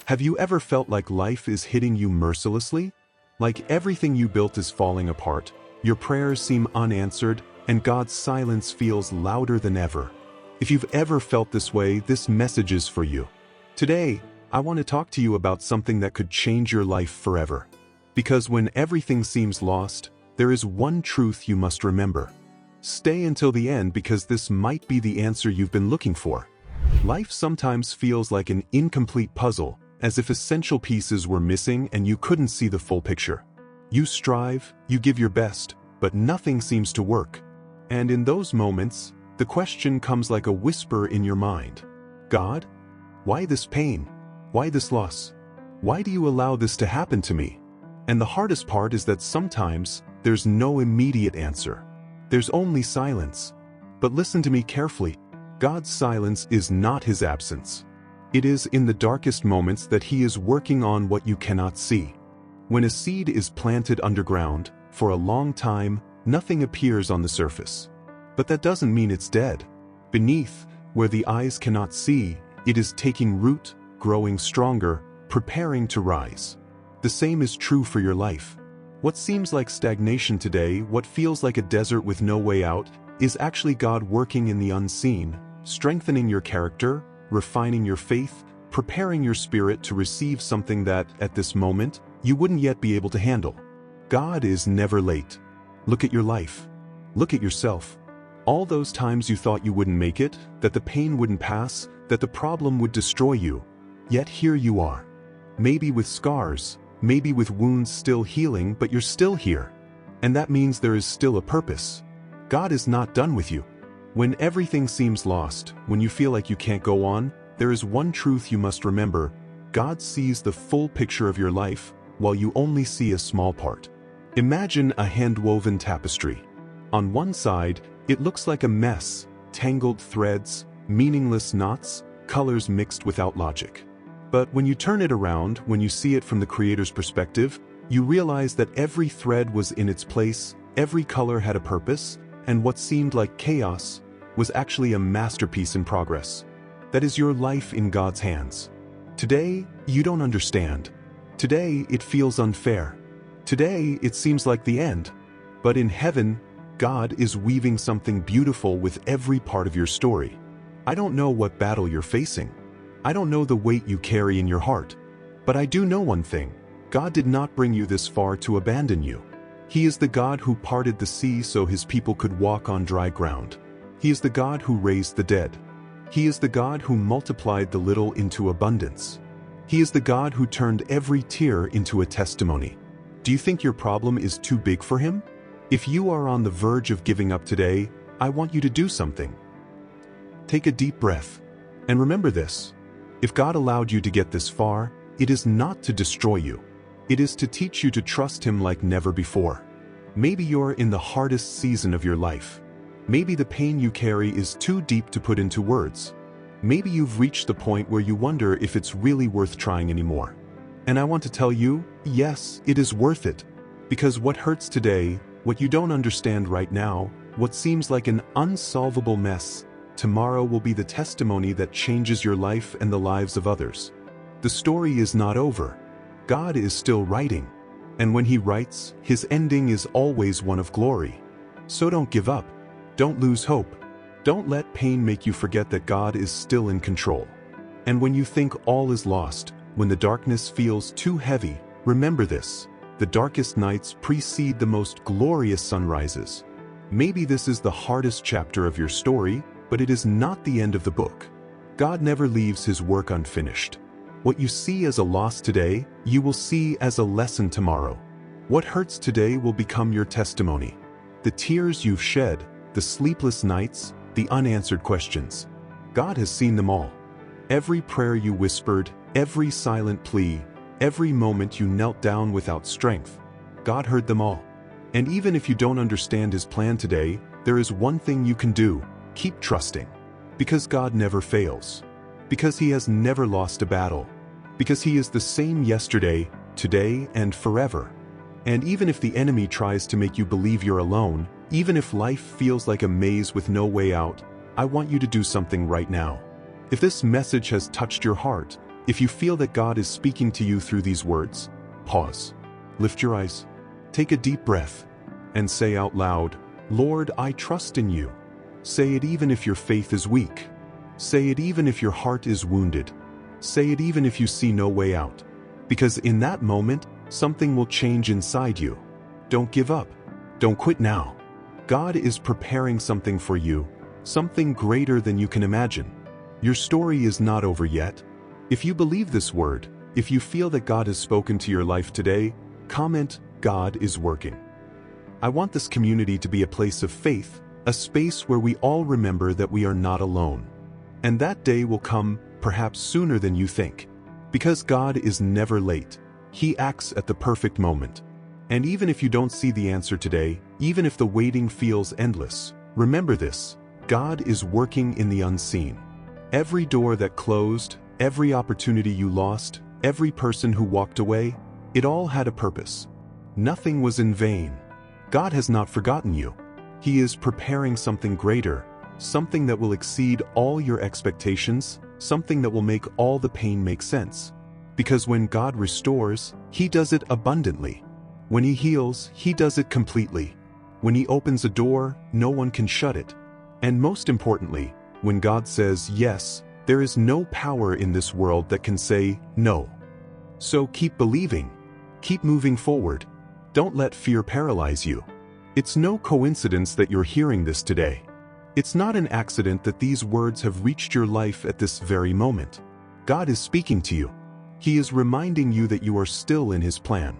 Have you ever felt like life is hitting you mercilessly? Like everything you built is falling apart, your prayers seem unanswered, and God's silence feels louder than ever? If you've ever felt this way, this message is for you. Today, I want to talk to you about something that could change your life forever. Because when everything seems lost, there is one truth you must remember. Stay until the end, because this might be the answer you've been looking for. Life sometimes feels like an incomplete puzzle, as if essential pieces were missing and you couldn't see the full picture. You strive, you give your best, but nothing seems to work. And in those moments, the question comes like a whisper in your mind. God? Why this pain? Why this loss? Why do you allow this to happen to me? And the hardest part is that sometimes there's no immediate answer. There's only silence. But listen to me carefully. God's silence is not his absence. It is in the darkest moments that he is working on what you cannot see. When a seed is planted underground, for a long time, nothing appears on the surface. But that doesn't mean it's dead. Beneath, where the eyes cannot see, it is taking root, growing stronger, preparing to rise. The same is true for your life. What seems like stagnation today, what feels like a desert with no way out, is actually God working in the unseen, strengthening your character, refining your faith, preparing your spirit to receive something that, at this moment, you wouldn't yet be able to handle. God is never late. Look at your life. Look at yourself. All those times you thought you wouldn't make it, that the pain wouldn't pass, that the problem would destroy you. Yet here you are. Maybe with scars, maybe with wounds still healing, but you're still here. And that means there is still a purpose. God is not done with you. When everything seems lost, when you feel like you can't go on, there is one truth you must remember. God sees the full picture of your life, while you only see a small part. Imagine a hand-woven tapestry. On one side, it looks like a mess, tangled threads, meaningless knots, colors mixed without logic. But when you turn it around, when you see it from the Creator's perspective, you realize that every thread was in its place, every color had a purpose, and what seemed like chaos was actually a masterpiece in progress. That is your life in God's hands. Today, you don't understand. Today, it feels unfair. Today, it seems like the end. But in heaven, God is weaving something beautiful with every part of your story. I don't know what battle you're facing. I don't know the weight you carry in your heart. But I do know one thing. God did not bring you this far to abandon you. He is the God who parted the sea so his people could walk on dry ground. He is the God who raised the dead. He is the God who multiplied the little into abundance. He is the God who turned every tear into a testimony. Do you think your problem is too big for him? If you are on the verge of giving up today, I want you to do something. Take a deep breath. And remember this. If God allowed you to get this far, it is not to destroy you. It is to teach you to trust him like never before. Maybe you're in the hardest season of your life. Maybe the pain you carry is too deep to put into words. Maybe you've reached the point where you wonder if it's really worth trying anymore. And I want to tell you, yes, it is worth it. Because what hurts today, what you don't understand right now, what seems like an unsolvable mess, tomorrow will be the testimony that changes your life and the lives of others. The story is not over. God is still writing. And when he writes, his ending is always one of glory. So don't give up. Don't lose hope. Don't let pain make you forget that God is still in control. And when you think all is lost, when the darkness feels too heavy, remember this. The darkest nights precede the most glorious sunrises. Maybe this is the hardest chapter of your story, but it is not the end of the book. God never leaves his work unfinished. What you see as a loss today, you will see as a lesson tomorrow. What hurts today will become your testimony. The tears you've shed, the sleepless nights, the unanswered questions. God has seen them all. Every prayer you whispered, every silent plea, every moment you knelt down without strength. God heard them all. And even if you don't understand his plan today, there is one thing you can do. Keep trusting. Because God never fails. Because he has never lost a battle. Because he is the same yesterday, today, and forever. And even if the enemy tries to make you believe you're alone, even if life feels like a maze with no way out, I want you to do something right now. If this message has touched your heart, If you feel that God is speaking to you through these words, pause, lift your eyes, take a deep breath, and say out loud, "Lord, I trust in you." Say it even if your faith is weak. Say it even if your heart is wounded. Say it even if you see no way out. Because in that moment, something will change inside you. Don't give up. Don't quit now. God is preparing something for you, something greater than you can imagine. Your story is not over yet. If you believe this word, if you feel that God has spoken to your life today, comment, "God is working." I want this community to be a place of faith, a space where we all remember that we are not alone. And that day will come, perhaps sooner than you think. Because God is never late. He acts at the perfect moment. And even if you don't see the answer today, even if the waiting feels endless, remember this: God is working in the unseen. Every door that closed, every opportunity you lost, every person who walked away, it all had a purpose. Nothing was in vain. God has not forgotten you. He is preparing something greater, something that will exceed all your expectations, something that will make all the pain make sense. Because when God restores, He does it abundantly. When He heals, He does it completely. When He opens a door, no one can shut it. And most importantly, when God says yes, there is no power in this world that can say no. So keep believing. Keep moving forward. Don't let fear paralyze you. It's no coincidence that you're hearing this today. It's not an accident that these words have reached your life at this very moment. God is speaking to you. He is reminding you that you are still in His plan.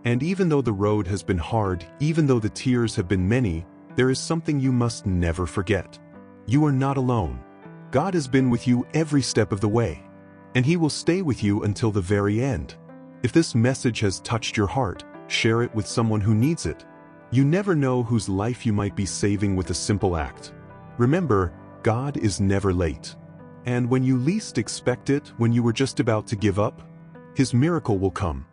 And even though the road has been hard, even though the tears have been many, there is something you must never forget. You are not alone. God has been with you every step of the way. And He will stay with you until the very end. If this message has touched your heart, share it with someone who needs it. You never know whose life you might be saving with a simple act. Remember, God is never late. And when you least expect it, when you were just about to give up, His miracle will come.